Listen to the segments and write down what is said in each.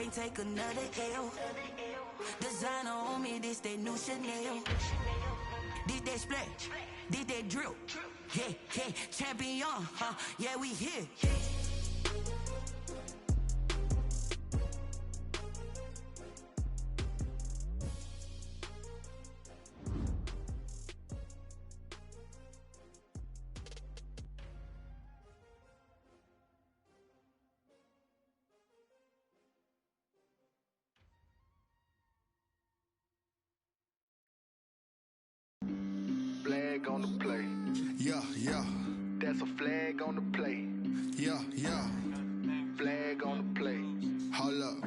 can't take another L. Designer on me, this that new Chanel. Did that splash, did that drill. Yeah, yeah, champion, huh? Yeah, we here. Flag on the play. Yeah, yeah. That's a flag on the play. Yeah, yeah. Flag on the play. Hold up.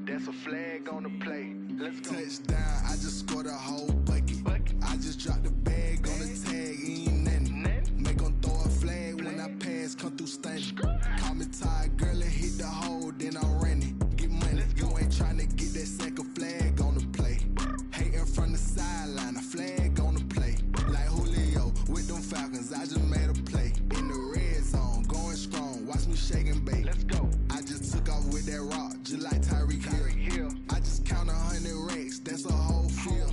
That's a flag on the play. Let's go. Touchdown, I just scored a whole bucket. I just dropped the bag on the tag, ain't nothing. Make 'em throw a flag when I pass, come through stunning. Call me tired, girl, and hit the hole, then I'm running. Get money, you ain't tryna get that second flag on the play. Hating from the sideline, a flag on the play. Like Julio with them Falcons, I just made a play. In the red zone, going strong, watch me shake and bake. Let's go. I just took off with that rock, just like Tyreek Hill. I just count 100 racks, that's a whole field.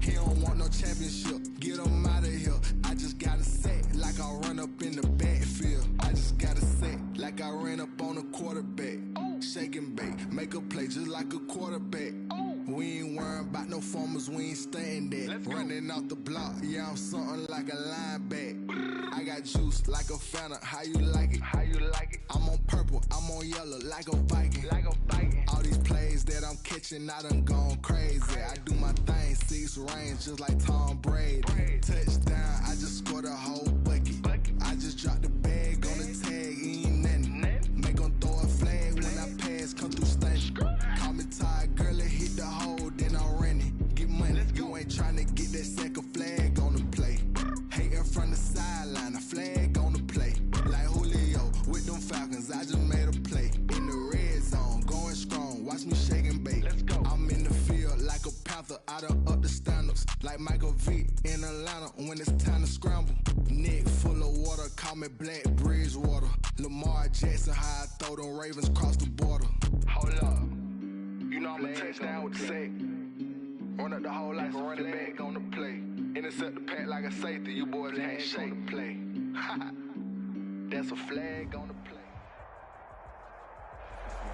He don't want no championship, get him out of here. I just got a set, like I run up in the backfield. I just got a set, like I ran up on a quarterback. Shake and bake, make a play just like a quarterback. We ain't worrying about no formers, we ain't staying there. Running off the block, yeah, I'm something like a linebacker. I got juice like a Fanta, how you like it? How you like it? I'm on purple, I'm on yellow, like a Viking. Like a Viking. All these plays that I'm catching, I done gone crazy. I do my thing, 6 range, just like Tom Brady. Touchdown, I just scored a whole bucket. I just dropped the bag on the tag, ain't nothing. Make 'em throw a flag when I pass, come through stunning. Call me tired, girl, and hit the hole, then I'm running. Get money, you ain't tryna get that second flag on the play. Hating from the sideline, a flag on the play. Like Julio with them Falcons, I just made a play. In the red zone, going strong, watch me shake and bake. Let's go. I'm in the field like a Panther, I done up the standards. Like Michael Vick in Atlanta when it's time to scramble. Neck full of water, call me Black Bridgewater. Lamar Jackson, how I throw them Ravens cross the border. Hold up. You know I'm a touchdown with the sack. Run up the hole like a running back on the play. Intercept the pack like a safety. You boys handshake on the play. That's a flag on the play.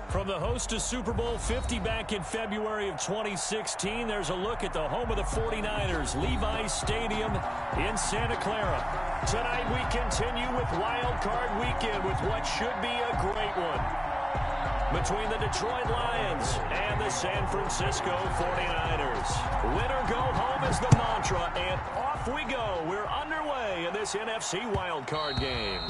From the host to Super Bowl 50 back in February of 2016, there's a look at the home of the 49ers, Levi's Stadium in Santa Clara. Tonight we continue with Wild Card Weekend with what should be a great one between the Detroit Lions and the San Francisco 49ers. Win or go home is the mantra, and off we go. We're underway in this NFC wildcard game.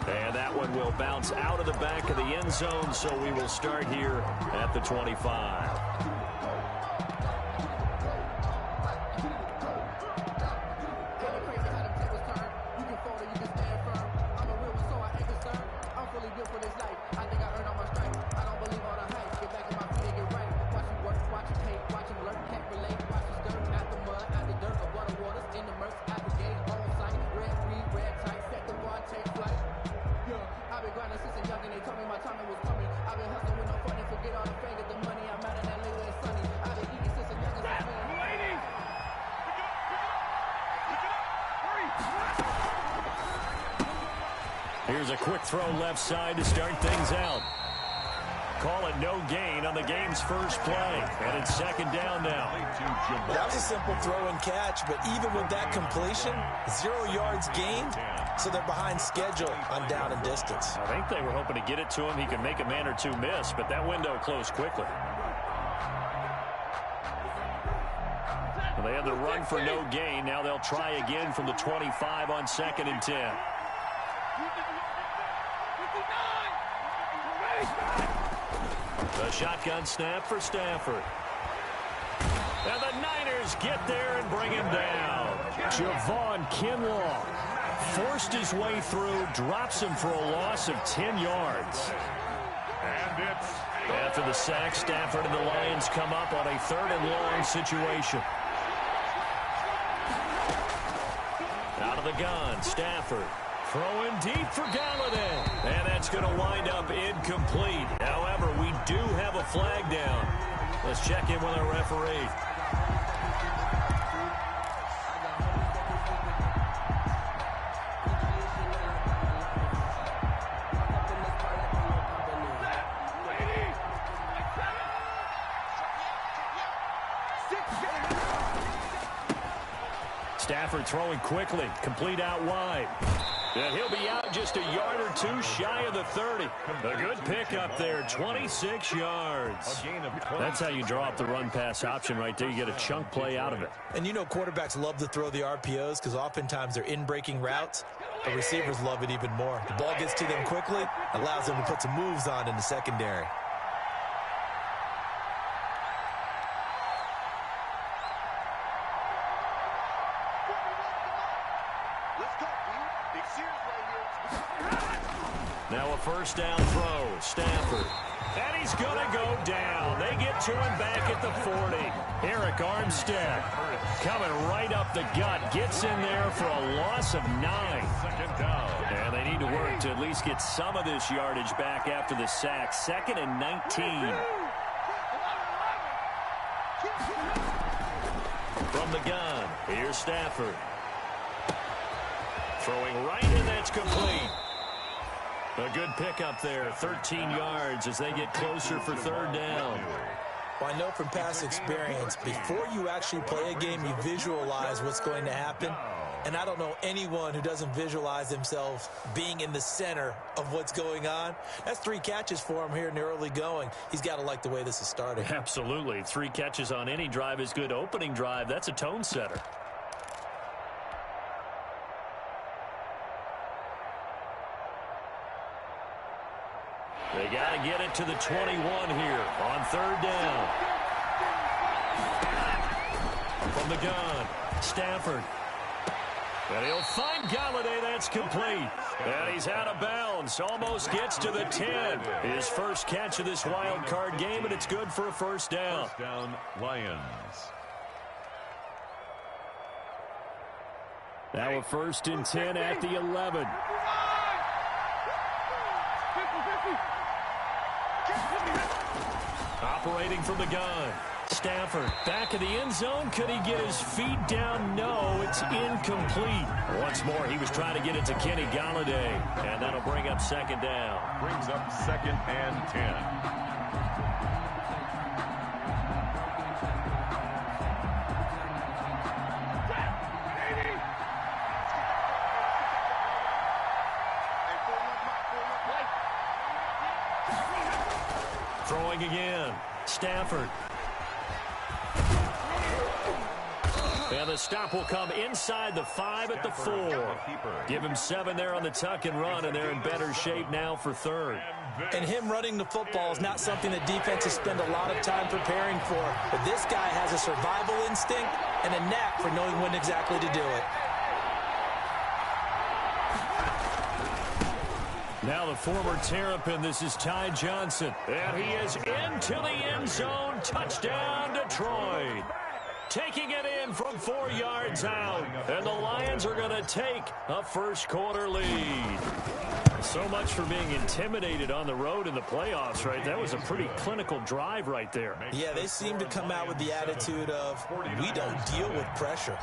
And that one will bounce out of the back of the end zone, so we will start here at the 25. Here's a quick throw left side to start things out. Call it no gain on the game's first play. And it's second down now. That was a simple throw and catch, but even with that completion, 0 yards gained, so they're behind schedule on down and distance. I think they were hoping to get it to him. He could make a man or two miss, but that window closed quickly. Well, they had the run for no gain. Now they'll try again from the 25 on 2nd and 10. The shotgun snap for Stafford. And the Niners get there and bring him down. Javon Kinlaw forced his way through, drops him for a loss of 10 yards. And after the sack, Stafford and the Lions come up on a 3rd and long situation. Out of the gun, Stafford Throwing deep for Galladay. And that's going to wind up incomplete. However, we do have a flag down. Let's check in with our referee. Stafford throwing quickly, complete out wide. And he'll be out just a yard or two shy of the 30. A good pickup there, 26 yards. That's how you draw up the run-pass option right there. You get a chunk play out of it. And you know quarterbacks love to throw the RPOs because oftentimes they're in-breaking routes. But receivers love it even more. The ball gets to them quickly, allows them to put some moves on in the secondary. Now a first down throw, Stafford. And he's going to go down. They get to him back at the 40. Eric Armstead coming right up the gut. Gets in there for a loss of 9. Second down. And they need to work to at least get some of this yardage back after the sack. 2nd and 19. From the gun, here's Stafford. Throwing right, and that's complete. A good pickup there, 13 yards as they get closer for 3rd down. Well, I know from past experience, before you actually play a game, you visualize what's going to happen. And I don't know anyone who doesn't visualize themselves being in the center of what's going on. That's 3 catches for him here in the early going. He's got to like the way this is starting. Absolutely. 3 catches on any drive is good. Opening drive, that's a tone setter. They got to get it to the 21 here on 3rd down. From the gun, Stafford. And he'll find Galladay. That's complete. And he's out of bounds. Almost gets to the 10. His first catch of this wild card game, and it's good for a first down. First down, Lions. Now a 1st and 10 at the 11. Operating from the gun. Stafford back in the end zone. Could he get his feet down? No, it's incomplete. Once more, he was trying to get it to Kenny Galladay, and that'll bring up 2nd down. Brings up 2nd and 10. Throwing again. Stafford. And the stop will come inside the 5 at the 4. Give him 7 there on the tuck and run, and they're in better shape now for 3rd. And him running the football is not something that defenses spend a lot of time preparing for. But this guy has a survival instinct and a knack for knowing when exactly to do it. Now the former Terrapin, this is Ty Johnson. And he is into the end zone. Touchdown, Detroit. Taking it in from 4 yards out. And the Lions are going to take a first-quarter lead. So much for being intimidated on the road in the playoffs, right? That was a pretty clinical drive right there. Yeah, they seem to come out with the attitude of, we don't deal with pressure.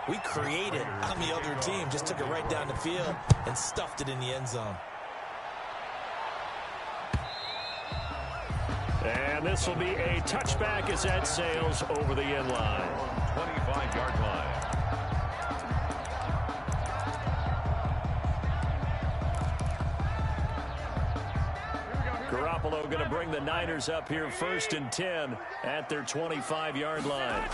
We create it on the other team. Just took it right down the field and stuffed it in the end zone. And this will be a touchback as that sails over the end line. 25-yard line. Garoppolo going to bring the Niners up here 1st and 10 at their 25-yard line.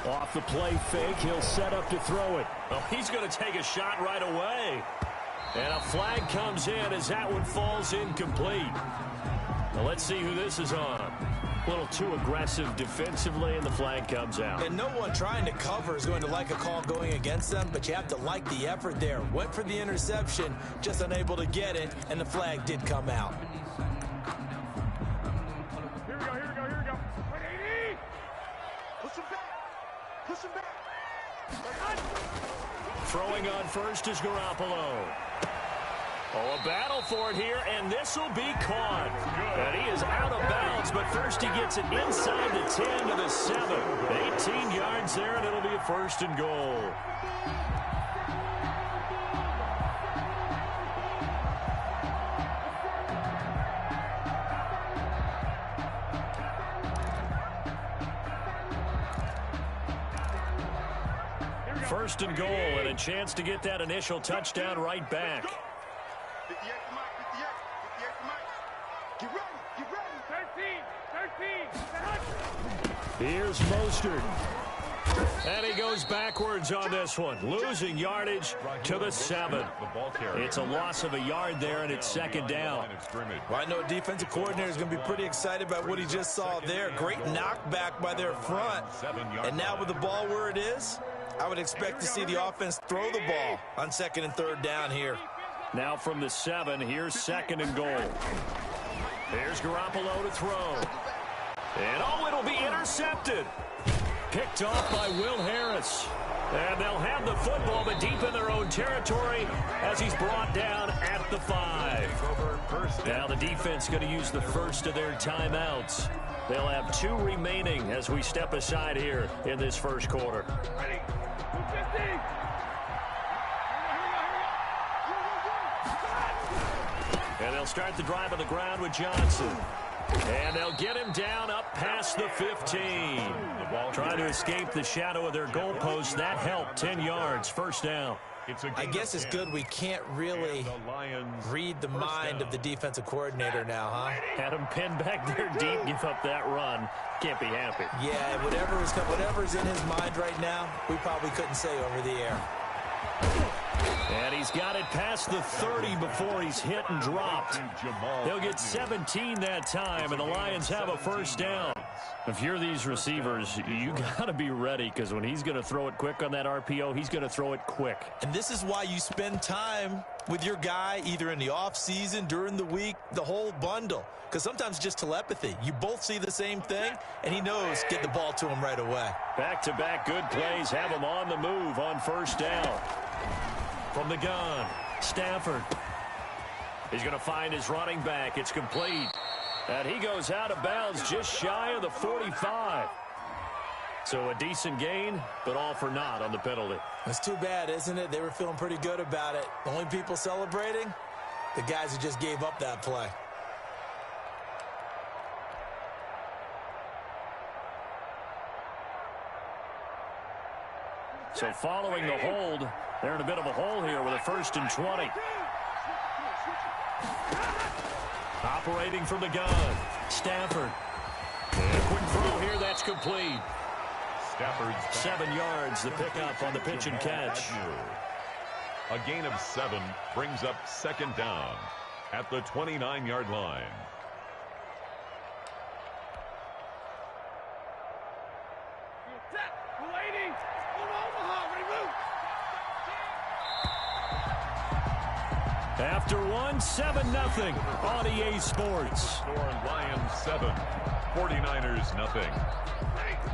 Off the play fake, he'll set up to throw it. Oh, he's going to take a shot right away. And a flag comes in as that one falls incomplete. Now let's see who this is on. A little too aggressive defensively, and the flag comes out. And no one trying to cover is going to like a call going against them, but you have to like the effort there. Went for the interception, just unable to get it, and the flag did come out. Here we go. 180. Push him back. Throwing on first is Garoppolo. Oh, a battle for it here, and this will be caught. And he is out of bounds, but first he gets it inside the 10 to the 7. 18 yards there, and it'll be a first and goal. First and goal, and a chance to get that initial touchdown right back. 58 to Mike. Get ready. 13. Here's Mostert. And he goes backwards on this one, losing yardage to the 7. It's a loss of a yard there, and it's second down. Well, I know a defensive coordinator is going to be pretty excited about what he just saw there. Great knockback by their front. And now with the ball where it is, I would expect to see the offense throw the ball on second and third down here. Now from the 7, here's second and goal. Here's Garoppolo to throw. And oh, it'll be intercepted. Picked off by Will Harris. And they'll have the football, but deep in their own territory as he's brought down at the 5. Now the defense going to use the first of their timeouts. They'll have 2 remaining as we step aside here in this first quarter. Ready. 250. And they'll start the drive on the ground with Johnson. And they'll get him down up past the 15. Trying to escape the shadow of their goalpost. That helped. 10 yards. First down. I guess it's good we can't really read the mind of the defensive coordinator now, huh? Had him pinned back there deep, give up that run. Can't be happy. Yeah, whatever's in his mind right now, we probably couldn't say over the air. And he's got it past the 30 before he's hit and dropped. They'll get 17 that time, and the Lions have a first down. If you're these receivers, you got to be ready, because when he's going to throw it quick on that RPO, he's going to throw it quick. And this is why you spend time with your guy either in the offseason, during the week, the whole bundle. Because sometimes just telepathy. You both see the same thing, and he knows get the ball to him right away. Back-to-back good plays have him on the move on first down. From the gun, Stafford. He's going to find his running back. It's complete. And he goes out of bounds just shy of the 45. So a decent gain, but all for naught on the penalty. It's too bad, isn't it? They were feeling pretty good about it. The only people celebrating, the guys who just gave up that play. So following the hold, they're in a bit of a hole here with a first and 20. Operating from the gun, Stafford. And a quick throw here, that's complete. Stafford's 7 yards, the pickup on the pitch and catch. A gain of 7 brings up second down at the 29-yard line. After one, 7-0 on EA Sports. Score Lions 7, 49ers nothing.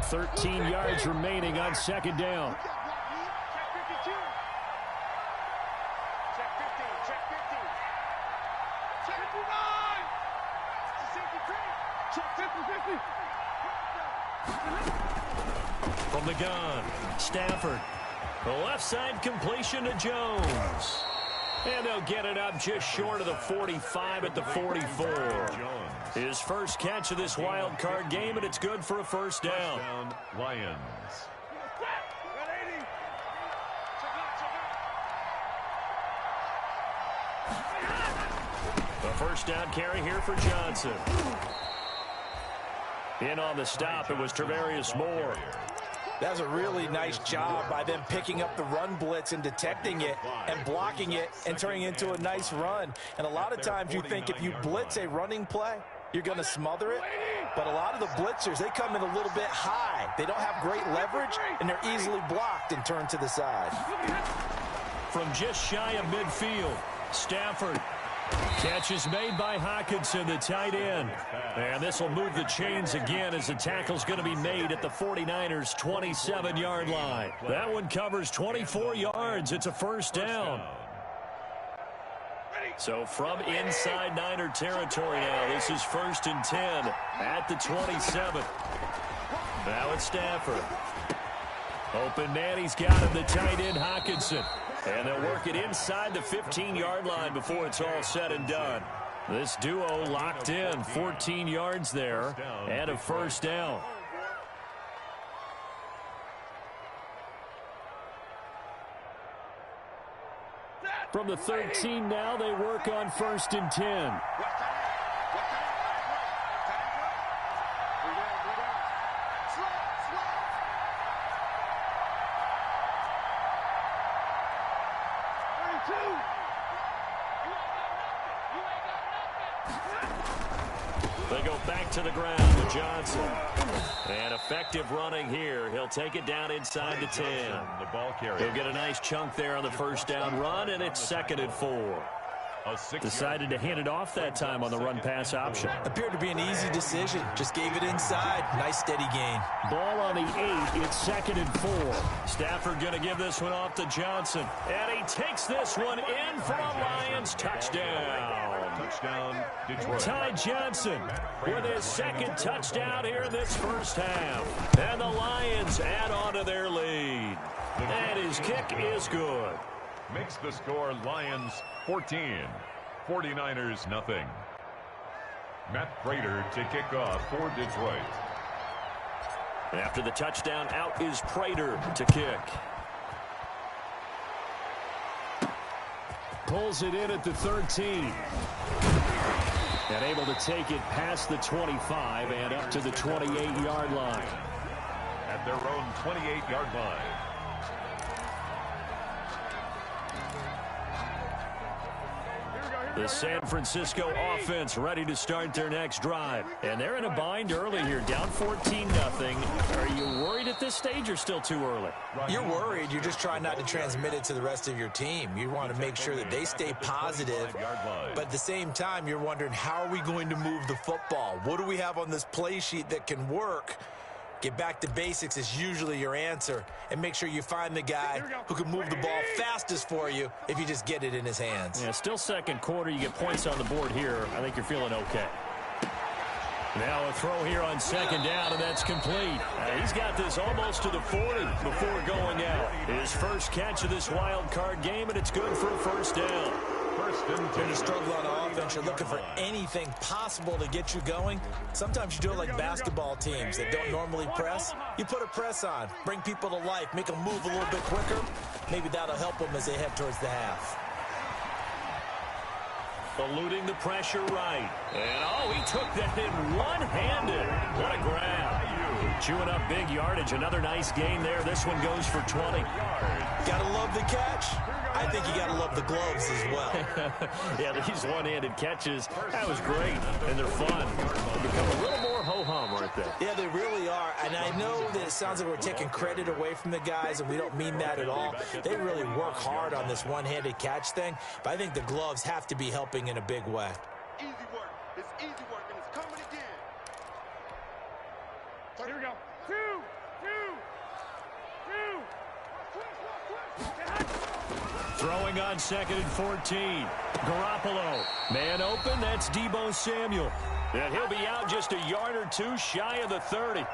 13 yards remaining on second down. From the gun, Stafford. The left side completion to Jones. And they'll get it up just short of the 45 at the 44. His first catch of this wild card game, and it's good for a first down. Lions. A first down carry here for Johnson. In on the stop, it was Travarius Moore. That was a really nice job by them picking up the run blitz and detecting it and blocking it and turning it into a nice run. And a lot of times you think if you blitz a running play, you're going to smother it. But a lot of the blitzers, they come in a little bit high. They don't have great leverage, and they're easily blocked and turned to the side. From just shy of midfield, Stafford. Catch is made by Hawkinson, the tight end. And this will move the chains again as the tackle's going to be made at the 49ers' 27-yard line. That one covers 24 yards. It's a first down. So from inside Niner territory now, this is 1st and 10 at the 27. Now it's Stafford. Open man, he's got him, the tight end Hockenson. And they'll work it inside the 15-yard line before it's all said and done. This duo locked in, 14 yards there, and a first down. From the 13 now, they work on 1st and 10. They go back to the ground to Johnson. And effective running here. He'll take it down inside the 10. The ball carrier. He'll get a nice chunk there on the first down run, and it's 2nd and 4. Decided to hand it off that time on the run-pass option. Appeared to be an easy decision. Just gave it inside. Nice steady gain. Ball on the 8. It's 2nd and 4. Stafford going to give this one off to Johnson. And he takes this one in for a Lions touchdown. Touchdown, Detroit. Ty Johnson with his 2nd touchdown here in this first half. And the Lions add on to their lead. And his kick is good. Makes the score Lions 14, 49ers nothing. Matt Prater to kick off for Detroit. After the touchdown, out is Prater to kick. Pulls it in at the 13. And able to take it past the 25 and up to the 28-yard line. At their own 28-yard line. The San Francisco offense ready to start their next drive. And they're in a bind early here, down 14-0. Are you worried at this stage or still too early? You're worried. You're just trying not to transmit it to the rest of your team. You want to make sure that they stay positive. But at the same time, you're wondering, how are we going to move the football? What do we have on this play sheet that can work? Get back to basics is usually your answer. And make sure you find the guy who can move the ball fastest for you if you just get it in his hands. Yeah, still second quarter. You get points on the board here. I think you're feeling okay. Now a throw here on 2nd down, and that's complete. He's got this almost to the 40 before going out. His first catch of this wild card game, and it's good for a first down. When you struggle on offense, you're looking for anything possible to get you going. Sometimes you do it like basketball teams that don't normally press. You put a press on, bring people to life, make them move a little bit quicker. Maybe that'll help them as they head towards the half. Eluding the pressure right. And, oh, he took that in one-handed. What a grab. Chewing up big yardage. Another nice gain there. This one goes for 20. Gotta love the catch. I think you gotta love the gloves as well. Yeah, these one-handed catches, that was great. And they're fun. They become a little more ho-hum, aren't they? Yeah, they really are. And I know that it sounds like we're taking credit away from the guys, and we don't mean that at all. They really work hard on this one-handed catch thing, but I think the gloves have to be helping in a big way. Easy work. It's easy work, and it's coming again. So here we go. Two. Throwing on 2nd and 14. Garoppolo. Man open. That's Deebo Samuel. And he'll be out just a yard or two shy of the 30.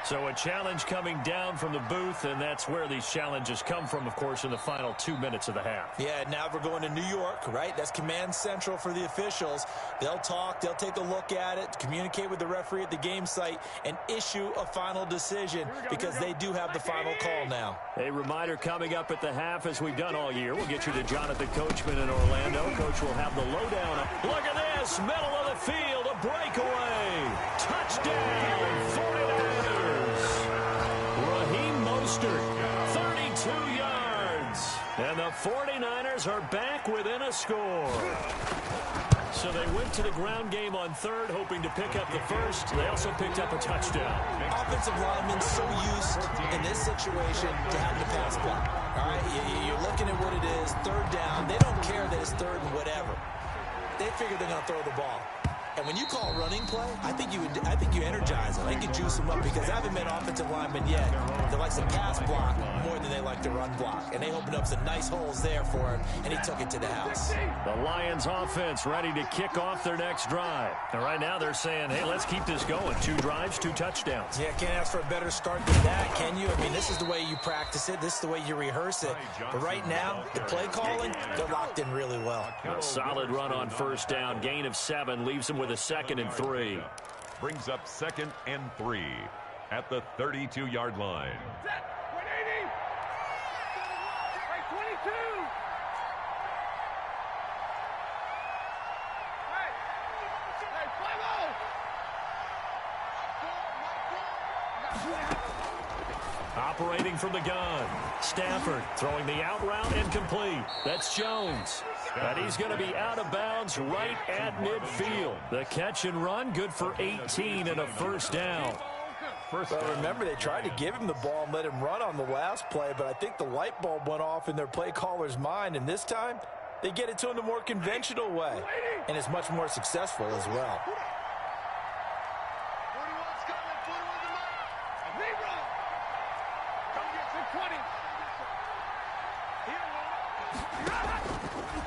So a challenge coming down from the booth, and that's where these challenges come from, of course, in the final 2 minutes of the half. Yeah, now we're going to New York, right? That's command central for the officials. They'll talk, they'll take a look at it, communicate with the referee at the game site, and issue a final decision because they do have the final call now. A reminder coming up at the half, as we've done all year. We'll get you to Jonathan Coachman in Orlando. Coach will have the lowdown. Look at this, middle of the field, a breakaway. Touchdown, 49ers. 32 yards. And the 49ers are back within a score. So they went to the ground game on 3rd, hoping to pick up the first. They also picked up a touchdown. Offensive linemen so used in this situation to have the pass block. All right, you're looking at what it is, 3rd down. They don't care that it's 3rd and whatever. They figure they're going to throw the ball. And when you call running play, I think you energize them. I think you juice them up because I haven't met offensive linemen yet They like to pass block more than they like to run block. And they opened up some nice holes there for him, and he took it to the house. The Lions offense ready to kick off their next drive. And right now they're saying, hey, let's keep this going. 2 drives, 2 touchdowns. Yeah, can't ask for a better start than that, can you? I mean, this is the way you practice it. This is the way you rehearse it. But right now, the play calling, they're locked in really well. A solid run on first down. Gain of 7 leaves them with a 2nd and 3. Brings up 2nd and 3 at the 32-yard line. Set. 180. Right 22. Operating from the gun. Stafford throwing the out route incomplete. That's Jones. And he's going to be out of bounds right at midfield. The catch and run good for 18 and a first down. Well, remember, they tried to give him the ball and let him run on the last play, but I think the light bulb went off in their play caller's mind, and this time they get it to him the more conventional way, and it's much more successful as well.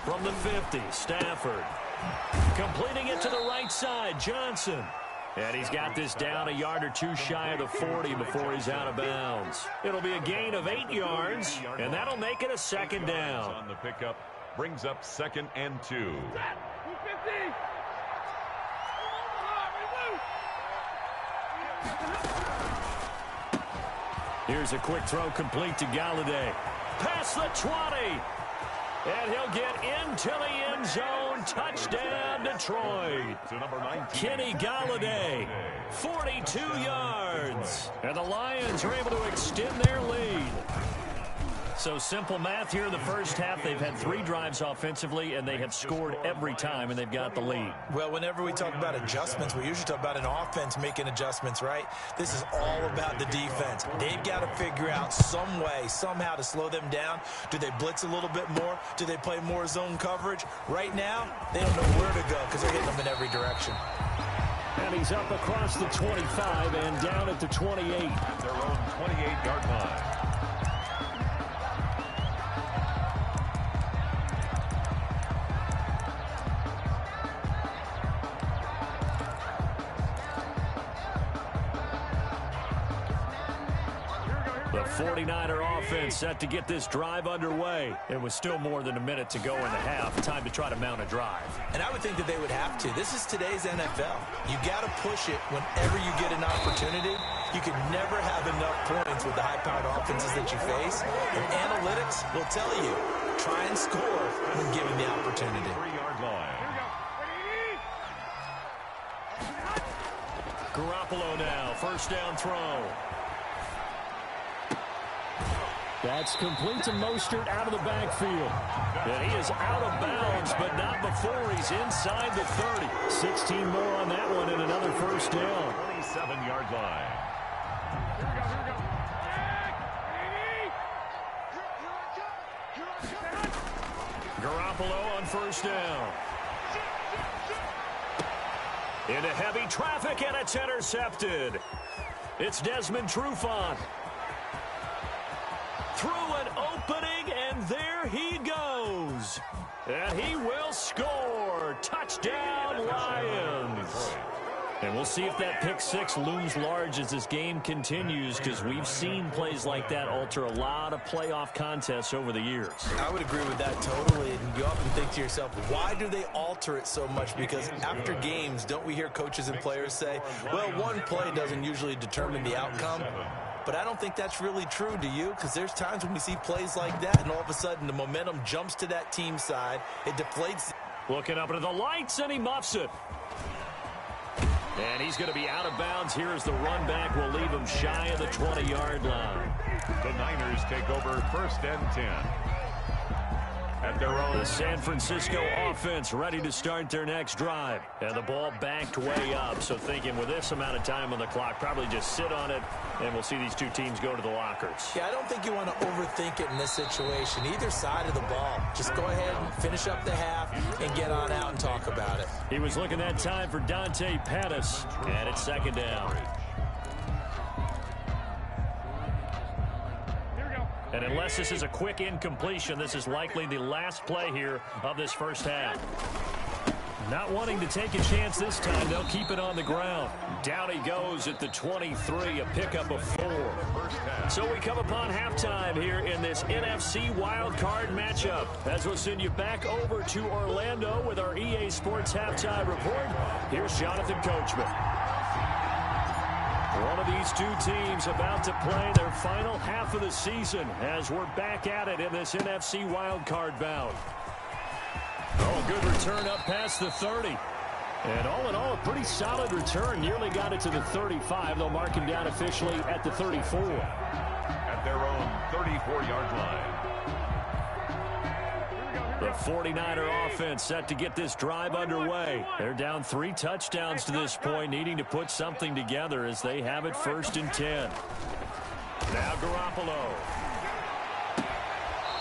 From the 50, Stafford. Completing it to the right side, Johnson. And he's got this down a yard or 2 shy of the 40 before he's out of bounds. It'll be a gain of 8 yards, and that'll make it a 2nd down. On the pickup, brings up 2nd and 2. Here's a quick throw complete to Galladay. Past the 20. And he'll get into the end zone. Touchdown, Detroit. Kenny Galladay, 42 yards. And the Lions are able to extend their lead. So simple math here in the first half. They've had 3 drives offensively, and they have scored every time, and they've got the lead. Well, whenever we talk about adjustments, we usually talk about an offense making adjustments, right? This is all about the defense. They've got to figure out some way, somehow to slow them down. Do they blitz a little bit more? Do they play more zone coverage? Right now, they don't know where to go because they're hitting them in every direction. And he's up across the 25 and down at the 28. At their own 28-yard line. The 49er offense set to get this drive underway. It was still more than a minute to go in the half. Time to try to mount a drive. And I would think that they would have to. This is today's NFL. You got to push it whenever you get an opportunity. You can never have enough points with the high-powered offenses that you face. And analytics will tell you, try and score when given the opportunity. 3-yard line. Garoppolo now, first down throw. That's complete to Mostert out of the backfield. And he is out of bounds, but not before he's inside the 30. 16 more on that one and another first down. 27-yard line. Garoppolo on first down. Into heavy traffic, and it's intercepted. It's Desmond Trufant. Through an opening, and there he goes. And he will score. Touchdown, Lions. And we'll see if that pick 6 looms large as this game continues, because we've seen plays like that alter a lot of playoff contests over the years. I would agree with that totally. And you often think to yourself, why do they alter it so much? Because after games, don't we hear coaches and players say, well, one play doesn't usually determine the outcome. But I don't think that's really true, do you? Because there's times when we see plays like that, and all of a sudden the momentum jumps to that team side. It deflates. Looking up into the lights, and he muffs it. And he's going to be out of bounds here as the run back will leave him shy of the 20-yard line. The Niners take over first and 10. At their own. The San Francisco offense ready to start their next drive. And the ball backed way up. So thinking with this amount of time on the clock, probably just sit on it, and we'll see these two teams go to the lockers. Yeah, I don't think you want to overthink it in this situation. Either side of the ball. Just go ahead and finish up the half and get on out and talk about it. He was looking that time for Dante Pettis. And it's second down. And unless this is a quick incompletion, this is likely the last play here of this first half. Not wanting to take a chance this time, they'll keep it on the ground. Down he goes at the 23, a pickup of 4. So we come upon halftime here in this NFC wildcard matchup. As we'll send you back over to Orlando with our EA Sports Halftime Report, here's Jonathan Coachman. One of these two teams about to play their final half of the season as we're back at it in this NFC wildcard bout. Oh, good return up past the 30. And all in all, a pretty solid return. Nearly got it to the 35. They'll mark him down officially at the 34. At their own 34-yard line. The 49er offense set to get this drive underway. They're down 3 touchdowns to this point, needing to put something together as they have it 1st and 10. Now Garoppolo.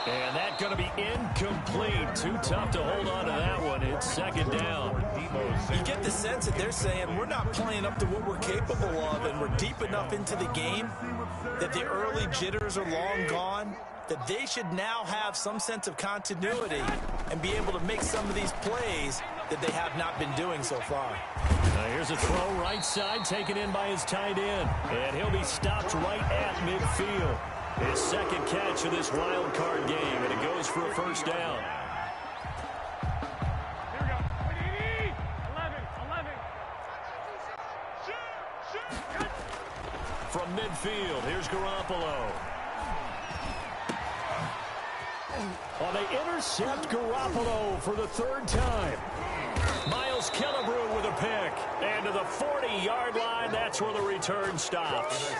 And that's going to be incomplete. Too tough to hold on to that one. It's 2nd down. You get the sense that they're saying we're not playing up to what we're capable of, and we're deep enough into the game that the early jitters are long gone, that they should now have some sense of continuity and be able to make some of these plays that they have not been doing so far. Here's a throw right side taken in by his tight end, and he'll be stopped right at midfield. His 2nd catch of this wild card game, and it goes for a 1st down. From midfield, here's Garoppolo. Well, they intercept Garoppolo for the 3rd time. Miles Killebrew with a pick. And to the 40-yard line, that's where the return stops.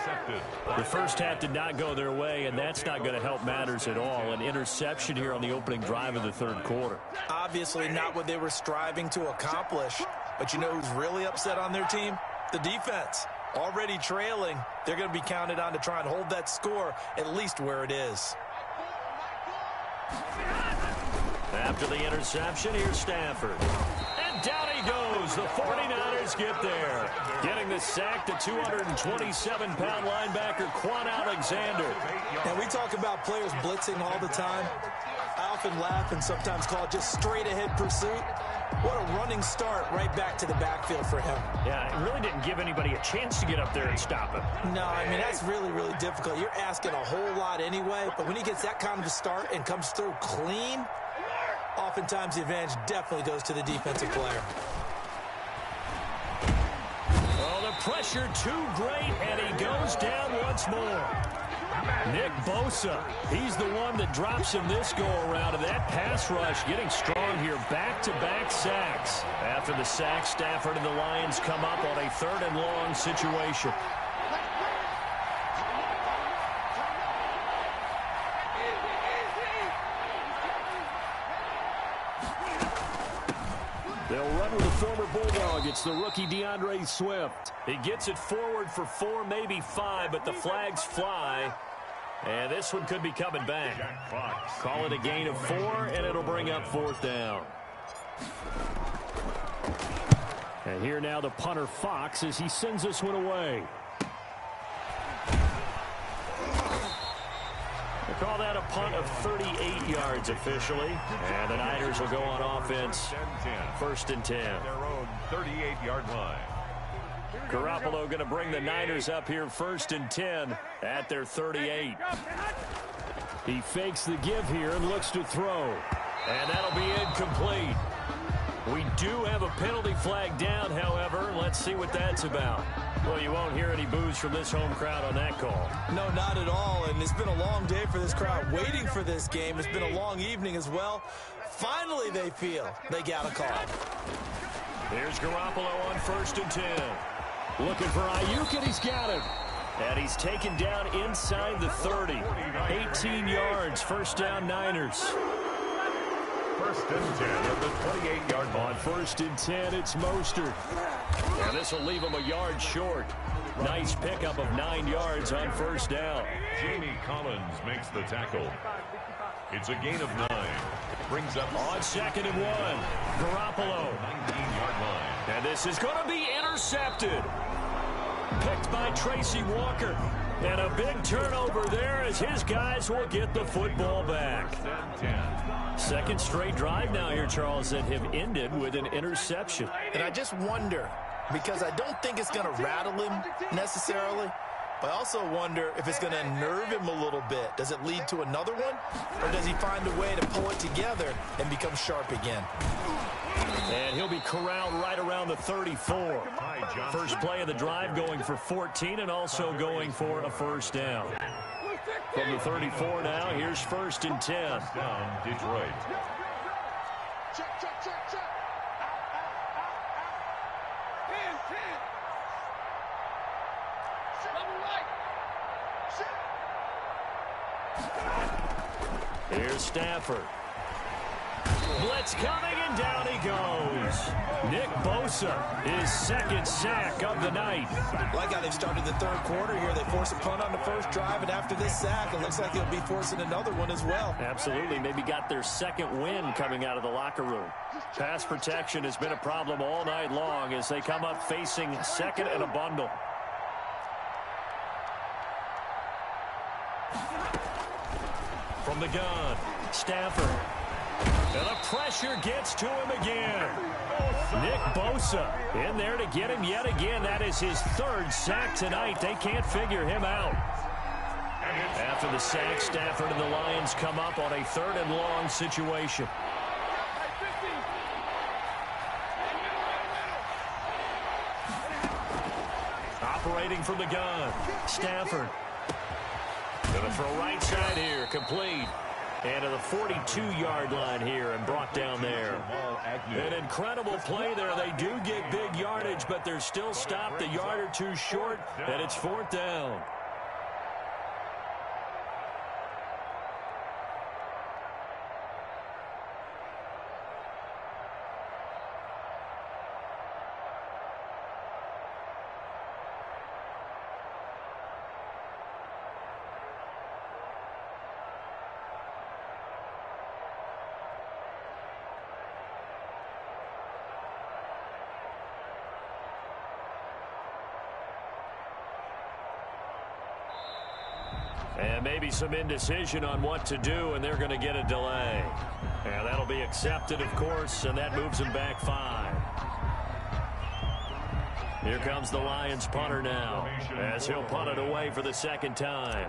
The first half did not go their way, and that's not going to help matters at all. An interception here on the opening drive of the 3rd quarter. Obviously not what they were striving to accomplish. But you know who's really upset on their team? The defense. Already trailing, they're going to be counted on to try and hold that score at least where it is. After the interception, here's Stafford. And down he goes. The 49ers get there. Getting the sack, the 227-pound linebacker, Quan Alexander. And we talk about players blitzing all the time. I often laugh and sometimes call it just straight-ahead pursuit. What a running start right back to the backfield for him. Yeah, it really didn't give anybody a chance to get up there and stop him. No, I mean, that's really, really difficult. You're asking a whole lot anyway, but when he gets that kind of a start and comes through clean, oftentimes the advantage definitely goes to the defensive player. Well, the pressure too great, and he goes down once more. Nick Bosa, he's the one that drops him this go-around, and that pass rush getting strong here. Back-to-back sacks. After the sack, Stafford and the Lions come up on a 3rd and long situation. They'll run with the former Bulldog. It's the rookie DeAndre Swift. He gets it forward for 4, maybe 5, but the flags fly. And this one could be coming back. Call it a gain of 4, and it'll bring up 4th down. And here now the punter Fox as he sends this one away. They call that a punt of 38 yards officially. And the Niners will go on offense. 1st and 10. Their own 38-yard line. Garoppolo going to bring the Niners up here 1st and 10 at their 38. He fakes the give here and looks to throw. And that'll be incomplete. We do have a penalty flag down, however. Let's see what that's about. Well, you won't hear any boos from this home crowd on that call. No, not at all. And it's been a long day for this crowd waiting for this game. It's been a long evening as well. Finally, they feel they got a call. Here's Garoppolo on 1st and 10. Looking for Ayuk, and he's got him. And he's taken down inside the 30. 18 yards, 1st down Niners. 1st and 10 at the 28-yard line. On 1st and 10, it's Mostert. And this will leave him a yard short. Nice pickup of 9 yards on 1st down. Jamie Collins makes the tackle. It's a gain of 9. Brings up on 2nd and 1. Garoppolo. 19-yard line. And this is going to be intercepted. Picked by Tracy Walker. And a big turnover there as his guys will get the football back. Second straight drive now here, Charles, that have ended with an interception. And I just wonder, because I don't think it's going to rattle him necessarily, but I also wonder if it's going to unnerve him a little bit. Does it lead to another one? Or does he find a way to pull it together and become sharp again? And he'll be corralled right around the 34. First play of the drive going for 14 and also going for a first down. From the 34 now, here's 1st and 10. Down Detroit. Check, check, check, check. Here's Stafford. Blitz coming, and down he goes. Nick Bosa, his second sack of the night. Like how they've started the third quarter here. They force a punt on the first drive, and after this sack, it looks like they'll be forcing another one as well. Absolutely. Maybe got their second win coming out of the locker room. Pass protection has been a problem all night long as they come up facing second and a bundle. From the gun, Stafford. And the pressure gets to him again. Nick Bosa in there to get him yet again. That is his third sack tonight. They can't figure him out. After the sack, Stafford and the Lions come up on a 3rd and long situation. Operating from the gun, Stafford. Gonna throw right side here, complete. And to the 42-yard line here and brought down there. An incredible play there. They do get big yardage, but they're still stopped a yard or two short, and it's 4th down. And maybe some indecision on what to do, and they're going to get a delay. And that'll be accepted, of course, and that moves them back 5. Here comes the Lions punter now, as he'll punt it away for the second time.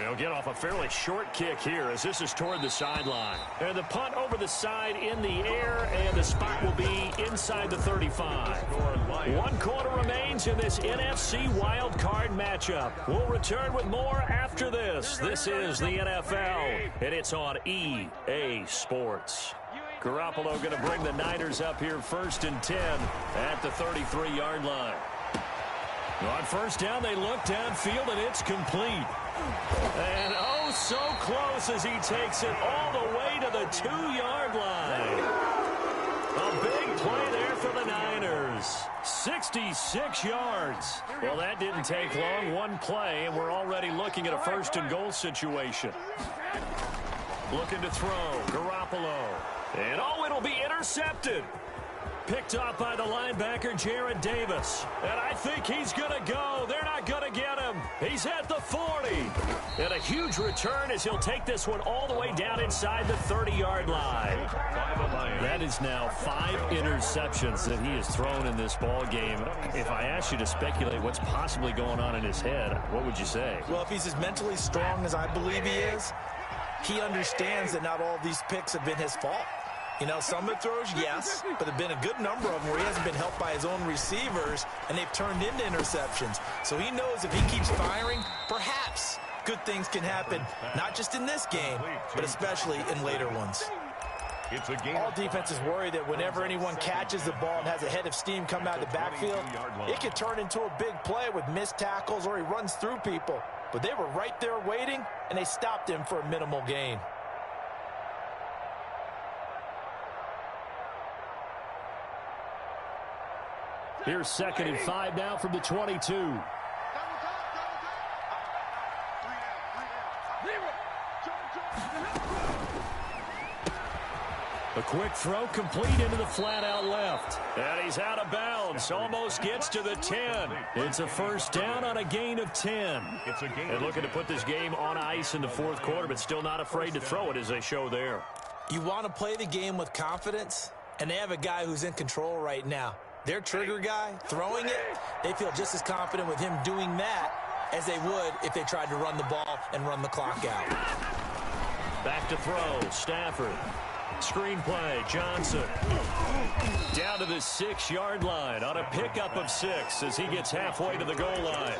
He'll get off a fairly short kick here as this is toward the sideline. And the punt over the side in the air, and the spot will be inside the 35. 1 quarter remains in this NFC wild card matchup. We'll return with more after this. This is the NFL, and it's on EA Sports. Garoppolo going to bring the Niners up here 1st and 10 at the 33-yard line. On first down, they look downfield, and it's complete. And oh, so close as he takes it all the way to the 2-yard line. A big play there for the Niners. 66 yards. Well, that didn't take long. One play, and we're already looking at a 1st and goal situation. Looking to throw. Garoppolo. And oh, it'll be intercepted. Picked up by the linebacker, Jared Davis. And I think he's going to go. They're not going to get him. He's at the 40. And a huge return as he'll take this one all the way down inside the 30-yard line. That is now 5 interceptions that he has thrown in this ball game. If I asked you to speculate what's possibly going on in his head, what would you say? Well, if he's as mentally strong as I believe he is, he understands that not all of these picks have been his fault. You know, some of the throws, yes, but there have been a good number of them where he hasn't been helped by his own receivers, and they've turned into interceptions. So he knows if he keeps firing, perhaps good things can happen, not just in this game, but especially in later ones. It's a game. All defenses worry that whenever anyone catches the ball and has a head of steam come out of the backfield, it can turn into a big play with missed tackles or he runs through people. But they were right there waiting, and they stopped him for a minimal gain. Here's 2nd and 5 now from the 22. A quick throw complete into the flat out left. And he's out of bounds. Almost gets to the 10. It's a first down on a gain of 10. And looking to put this game on ice in the fourth quarter, but still not afraid to throw it as they show there. You want to play the game with confidence, and they have a guy who's in control right now. Their trigger guy, throwing it, they feel just as confident with him doing that as they would if they tried to run the ball and run the clock out. Back to throw, Stafford. Screen play, Johnson. Down to the 6-yard line on a pickup of 6 as he gets halfway to the goal line.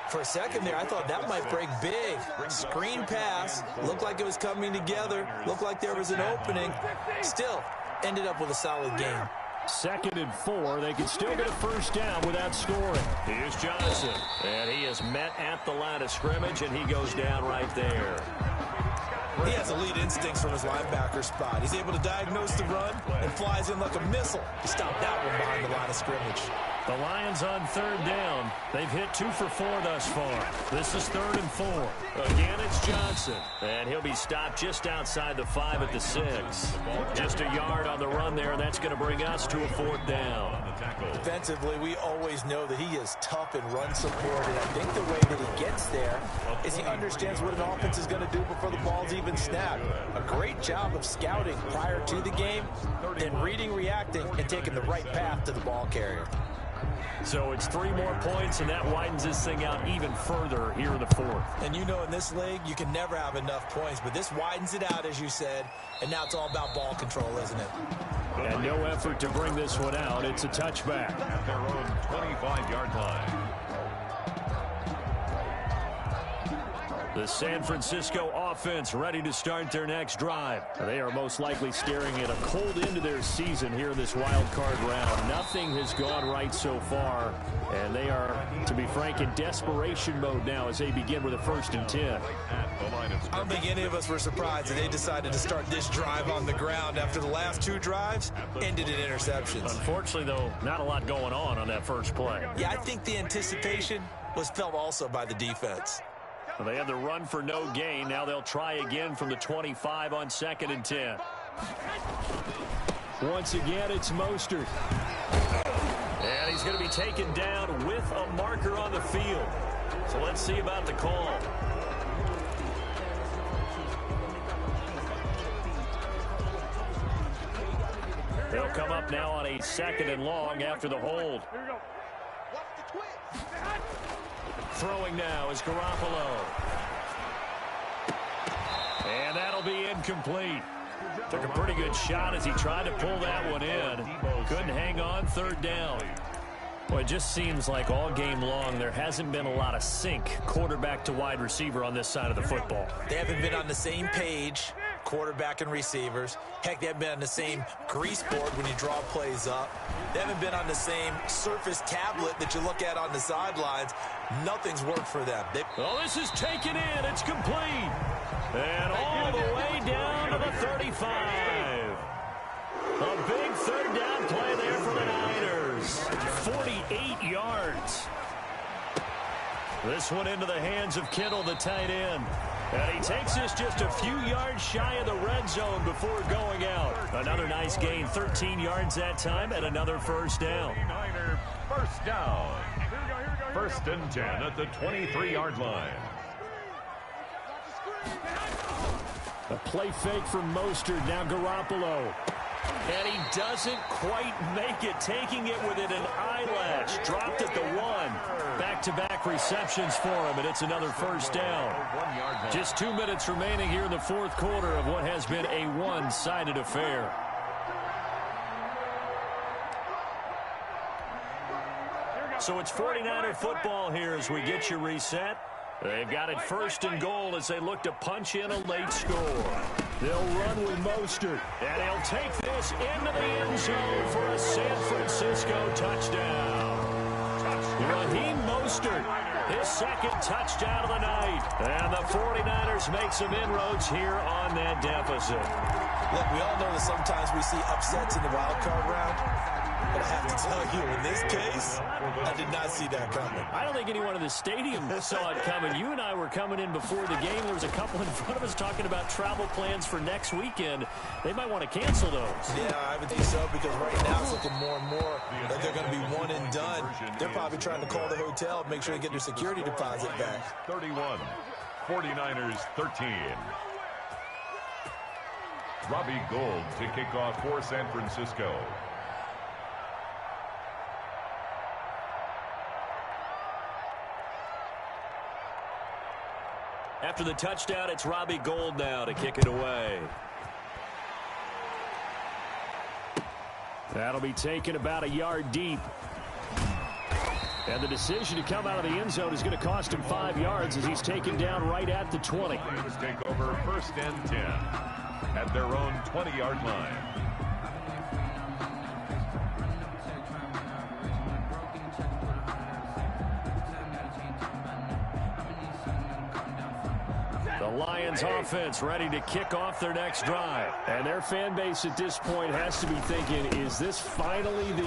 For a second there, I thought that might break big. Screen pass, looked like it was coming together, looked like there was an opening. Still, ended up with a solid game. 2nd and 4. They can still get a first down without scoring. Here's Johnson. And he is met at the line of scrimmage, and he goes down right there. He has elite instincts from his linebacker spot. He's able to diagnose the run and flies in like a missile to stop that one behind the line of scrimmage. The Lions on 3rd down. They've hit 2 for 4 thus far. This is 3rd and 4. Again, it's Johnson. And he'll be stopped just outside the 5 at the 6. Just a yard on the run there, and that's going to bring us to a 4th down. Defensively, we always know that he is tough and run support, and I think the way that he gets there is he understands what an offense is going to do before the ball's even snapped. A great job of scouting prior to the game, then reading, reacting, and taking the right path to the ball carrier. So it's 3 more points, and that widens this thing out even further here in the 4th. And you know, in this league, you can never have enough points, but this widens it out, as you said, and now it's all about ball control, isn't it? And no effort to bring this one out. It's a touchback. At their own 25-yard line. The San Francisco offense ready to start their next drive. They are most likely staring at a cold end to their season here in this wild card round. Nothing has gone right so far, and they are, to be frank, in desperation mode now as they begin with a 1st and 10. I don't think any of us were surprised that they decided to start this drive on the ground after the last 2 drives ended in interceptions. Unfortunately, though, not a lot going on that first play. Yeah, I think the anticipation was felt also by the defense. Well, they had the run for no gain. Now they'll try again from the 25 on 2nd and 10. Once again, it's Mostert. And he's going to be taken down with a marker on the field. So let's see about the call. They'll come up now on a 2nd and long after the hold. Throwing now is Garoppolo. And that'll be incomplete. Took a pretty good shot as he tried to pull that one in. Couldn't hang on, 3rd down. Well, it just seems like all game long there hasn't been a lot of sync quarterback to wide receiver on this side of the football. They haven't been on the same page, quarterback and receivers. Heck, they haven't been on the same grease board when you draw plays up. They haven't been on the same surface tablet that you look at on the sidelines. Nothing's worked for them. Well, this is taken in. It's complete. And all the way down to the 35. A big 3rd down play there for the Niners. 48 yards. This one into the hands of Kittle, the tight end. And he takes this just a few yards shy of the red zone before going out. Another nice gain, 13 yards that time, and another first down. Niner first down. 1st and 10 at the 23-yard line. A play fake from Mostert, now Garoppolo. And he doesn't quite make it, taking it within an eyelash. Dropped at the 1. Back-to-back receptions for him, and it's another first down. Just 2 minutes remaining here in the 4th quarter of what has been a one-sided affair. So it's 49er football here as we get you reset. They've got it 1st and goal as they look to punch in a late score. They'll run with Mostert, and he'll take this into the end zone for a San Francisco touchdown. Raheem Mostert, his 2nd touchdown of the night. And the 49ers make some inroads here on that deficit. Look, we all know that sometimes we see upsets in the wild card round. But I have to tell you, in this case, I did not see that coming. I don't think anyone in the stadium saw it coming. You and I were coming in before the game. There was a couple in front of us talking about travel plans for next weekend. They might want to cancel those. Yeah, I would think so, because right now it's looking more and more like they're going to be one and done. They're probably trying to call the hotel and make sure they get their security deposit back. 31, 49ers 13. Robbie Gould to kick off for San Francisco. After the touchdown, it's Robbie Gould now to kick it away. That'll be taken about a yard deep. And the decision to come out of the end zone is going to cost him 5 yards as he's taken down right at the 20. Lions take over 1st and 10 at their own 20-yard line. The Lions offense ready to kick off their next drive. And their fan base at this point has to be thinking, is this finally the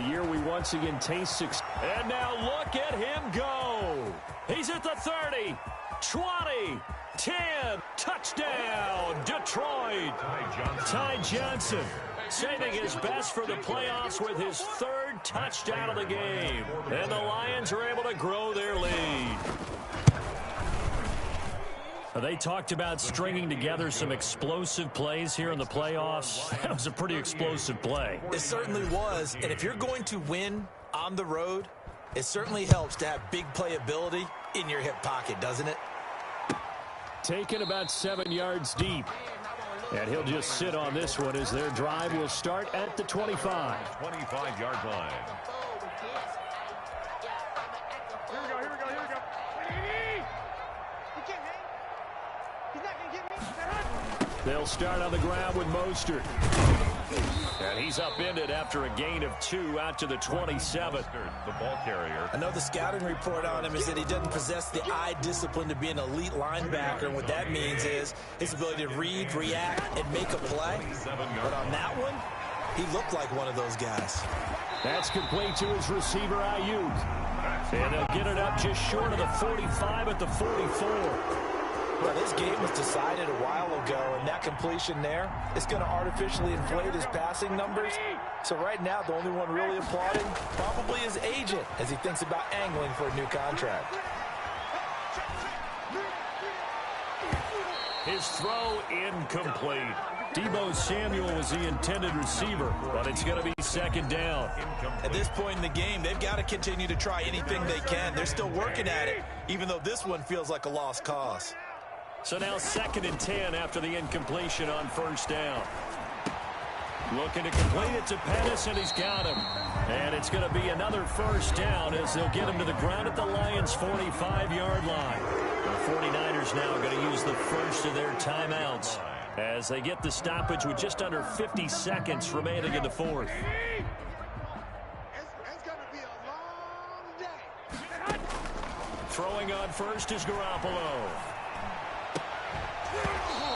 year we once again taste success? And now look at him go. He's at the 30, 20, 10, touchdown, Detroit. Ty Johnson saving his best for the playoffs with his 3rd touchdown of the game. And the Lions are able to grow their lead. They talked about stringing together some explosive plays here in the playoffs. That was a pretty explosive play. It certainly was. And if you're going to win on the road, it certainly helps to have big playability in your hip pocket, doesn't it? Taken about 7 yards deep. And he'll just sit on this one as their drive will start at the 25. 25-yard line. Here we go. He can't hang. He's not going to get me. They'll start on the ground with Mostert. And he's upended after a gain of 2 out to the 27. The ball carrier. I know the scouting report on him is that he doesn't possess the eye discipline to be an elite linebacker. And what that means is his ability to read, react, and make a play. But on that one, he looked like one of those guys. That's complete to his receiver, Ayuk. And they'll get it up just short of the 45 at the 44. Well, this game was decided a while ago, and that completion there is going to artificially inflate his passing numbers. So right now, the only one really applauding probably his agent as he thinks about angling for a new contract. His throw incomplete. Deebo Samuel was the intended receiver, but it's going to be 2nd down. At this point in the game, they've got to continue to try anything they can. They're still working at it, even though this one feels like a lost cause. So now 2nd and 10 after the incompletion on 1st down. Looking to complete it to Pettis, and he's got him. And it's going to be another 1st down as they'll get him to the ground at the Lions' 45-yard line. The 49ers now going to use the first of their timeouts as they get the stoppage with just under 50 seconds remaining in the 4th. It's going to be a long day. Throwing on first is Garoppolo.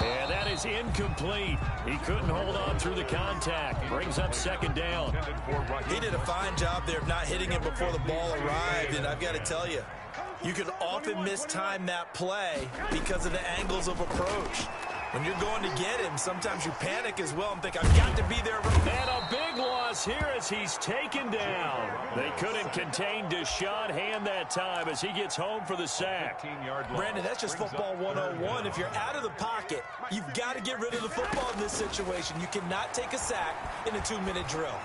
And that is incomplete. He couldn't hold on through the contact. Brings up 2nd down. He did a fine job there of not hitting him before the ball arrived, and I've got to tell you, you can often mistime that play because of the angles of approach. When you're going to get him, sometimes you panic as well and think, I've got to be there. And a big loss here as he's taken down. They couldn't contain Deshaun Hand that time as he gets home for the sack. Brandon, that's just football 101. If you're out of the pocket, you've got to get rid of the football in this situation. You cannot take a sack in a 2-minute drill.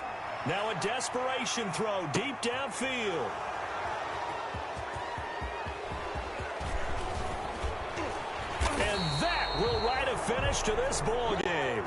Now a desperation throw deep downfield. And that will write a finish to this ball game.